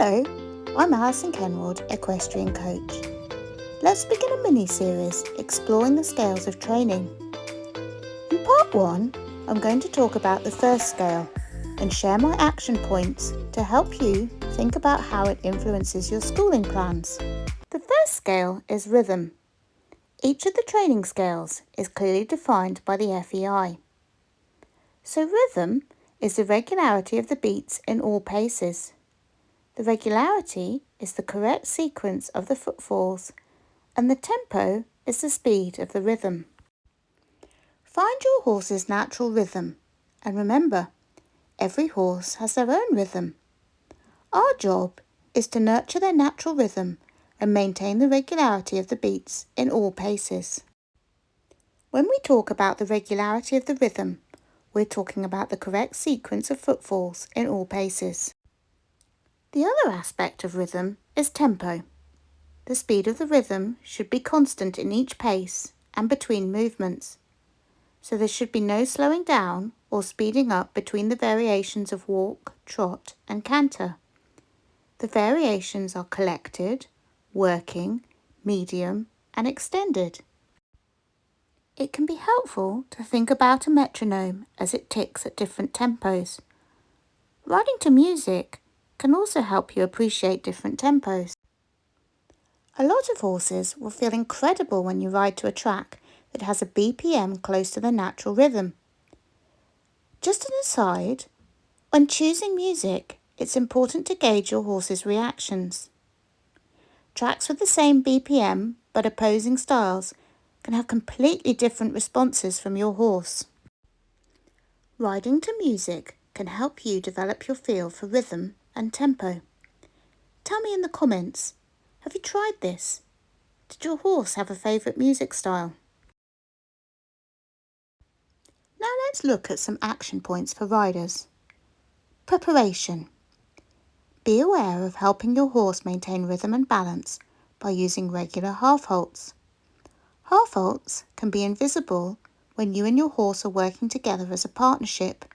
Hello, I'm Alison Kenward, Equestrian Coach. Let's begin a mini-series exploring the scales of training. In part 1, I'm going to talk about the first scale and share my action points to help you think about how it influences your schooling plans. The first scale is rhythm. Each of the training scales is clearly defined by the FEI. So rhythm is the regularity of the beats in all paces. The regularity is the correct sequence of the footfalls, and the tempo is the speed of the rhythm. Find your horse's natural rhythm, and remember, every horse has their own rhythm. Our job is to nurture their natural rhythm and maintain the regularity of the beats in all paces. When we talk about the regularity of the rhythm, we're talking about the correct sequence of footfalls in all paces. The other aspect of rhythm is tempo. The speed of the rhythm should be constant in each pace and between movements, so there should be no slowing down or speeding up between the variations of walk, trot and canter. The variations are collected, working, medium and extended. It can be helpful to think about a metronome as it ticks at different tempos. Riding to music can also help you appreciate different tempos. A lot of horses will feel incredible when you ride to a track that has a BPM close to the natural rhythm. Just an aside, when choosing music, it's important to gauge your horse's reactions. Tracks with the same BPM but opposing styles can have completely different responses from your horse. Riding to music can help you develop your feel for rhythm and tempo. Tell me in the comments, have you tried this? Did your horse have a favourite music style? Now let's look at some action points for riders. Preparation. Be aware of helping your horse maintain rhythm and balance by using regular half halts. Half halts can be invisible when you and your horse are working together as a partnership.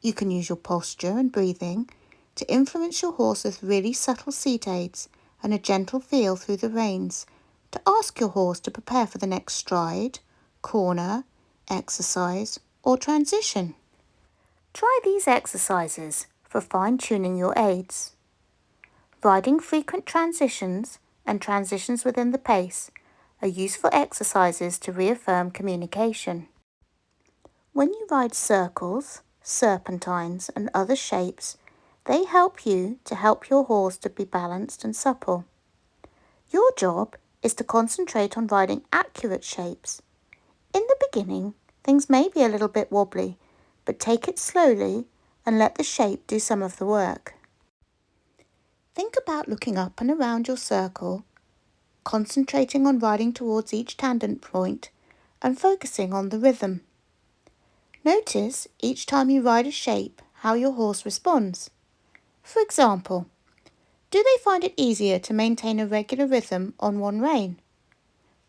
You can use your posture and breathing to influence your horse with really subtle seat aids and a gentle feel through the reins to ask your horse to prepare for the next stride, corner, exercise or transition. Try these exercises for fine-tuning your aids. Riding frequent transitions and transitions within the pace are useful exercises to reaffirm communication. When you ride circles, serpentines and other shapes, they help you to help your horse to be balanced and supple. Your job is to concentrate on riding accurate shapes. In the beginning, things may be a little bit wobbly, but take it slowly and let the shape do some of the work. Think about looking up and around your circle, concentrating on riding towards each tangent point and focusing on the rhythm. Notice each time you ride a shape how your horse responds. For example, do they find it easier to maintain a regular rhythm on one rein?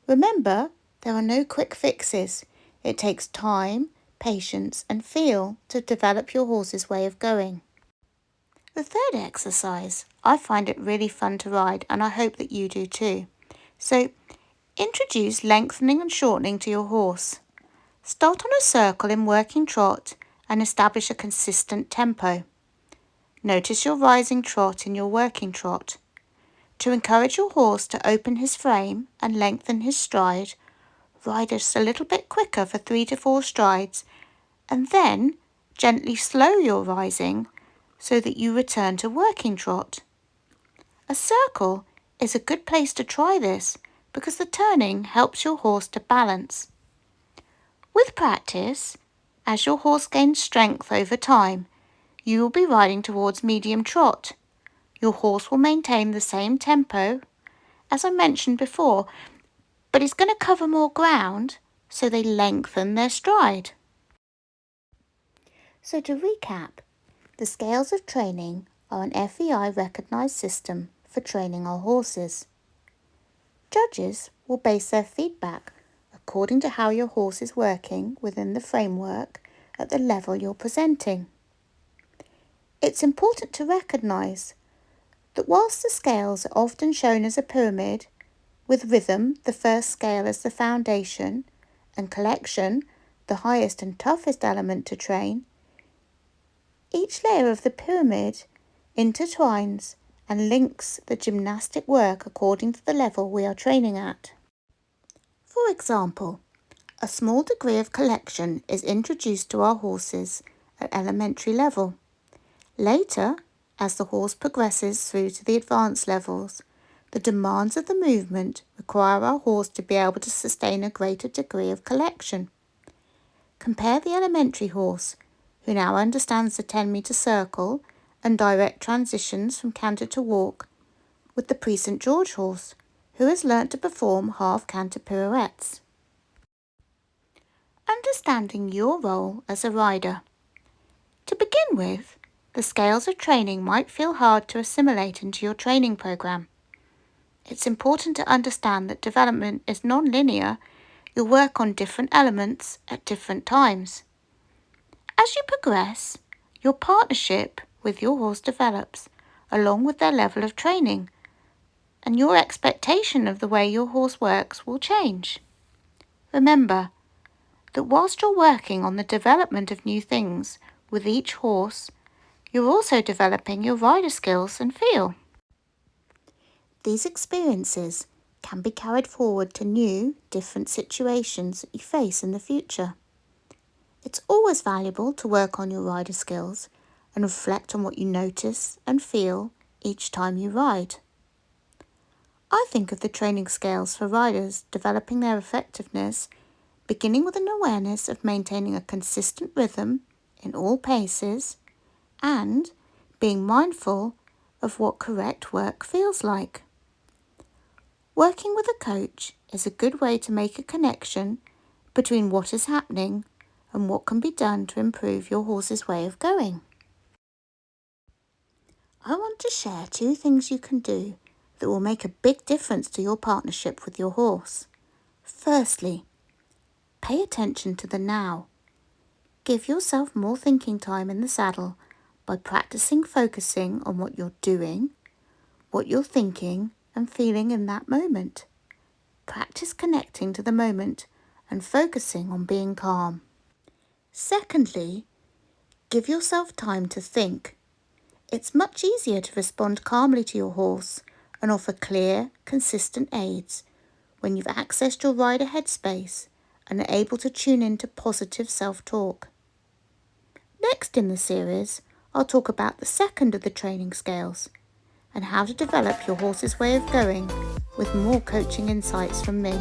Remember, there are no quick fixes. It takes time, patience and feel to develop your horse's way of going. The third exercise, I find it really fun to ride and I hope that you do too. So, introduce lengthening and shortening to your horse. Start on a circle in working trot and establish a consistent tempo. Notice your rising trot in your working trot. To encourage your horse to open his frame and lengthen his stride, ride just a little bit quicker for 3 to 4 strides and then gently slow your rising so that you return to working trot. A circle is a good place to try this because the turning helps your horse to balance. With practice, as your horse gains strength over time, you will be riding towards medium trot. Your horse will maintain the same tempo, as I mentioned before, but is going to cover more ground so they lengthen their stride. So to recap, the scales of training are an FEI recognised system for training our horses. Judges will base their feedback according to how your horse is working within the framework at the level you're presenting. It's important to recognise that whilst the scales are often shown as a pyramid, with rhythm, the first scale, as the foundation, and collection, the highest and toughest element to train, each layer of the pyramid intertwines and links the gymnastic work according to the level we are training at. For example, a small degree of collection is introduced to our horses at elementary level. Later, as the horse progresses through to the advanced levels, the demands of the movement require our horse to be able to sustain a greater degree of collection. Compare the elementary horse, who now understands the 10-metre circle and direct transitions from canter to walk, with the pre-St. George horse, who has learnt to perform half-canter pirouettes. Understanding your role as a rider. To begin with, the scales of training might feel hard to assimilate into your training programme. It's important to understand that development is non-linear. You'll work on different elements at different times. As you progress, your partnership with your horse develops, along with their level of training, and your expectation of the way your horse works will change. Remember that whilst you're working on the development of new things with each horse, you're also developing your rider skills and feel. These experiences can be carried forward to new, different situations that you face in the future. It's always valuable to work on your rider skills and reflect on what you notice and feel each time you ride. I think of the training scales for riders developing their effectiveness, beginning with an awareness of maintaining a consistent rhythm in all paces and being mindful of what correct work feels like. Working with a coach is a good way to make a connection between what is happening and what can be done to improve your horse's way of going. I want to share 2 things you can do that will make a big difference to your partnership with your horse. Firstly, pay attention to the now. Give yourself more thinking time in the saddle by practicing focusing on what you're doing, what you're thinking and feeling in that moment. Practice connecting to the moment and focusing on being calm. Secondly, give yourself time to think. It's much easier to respond calmly to your horse and offer clear, consistent aids when you've accessed your rider headspace and are able to tune into positive self-talk. Next in the series, I'll talk about the second of the training scales and how to develop your horse's way of going with more coaching insights from me.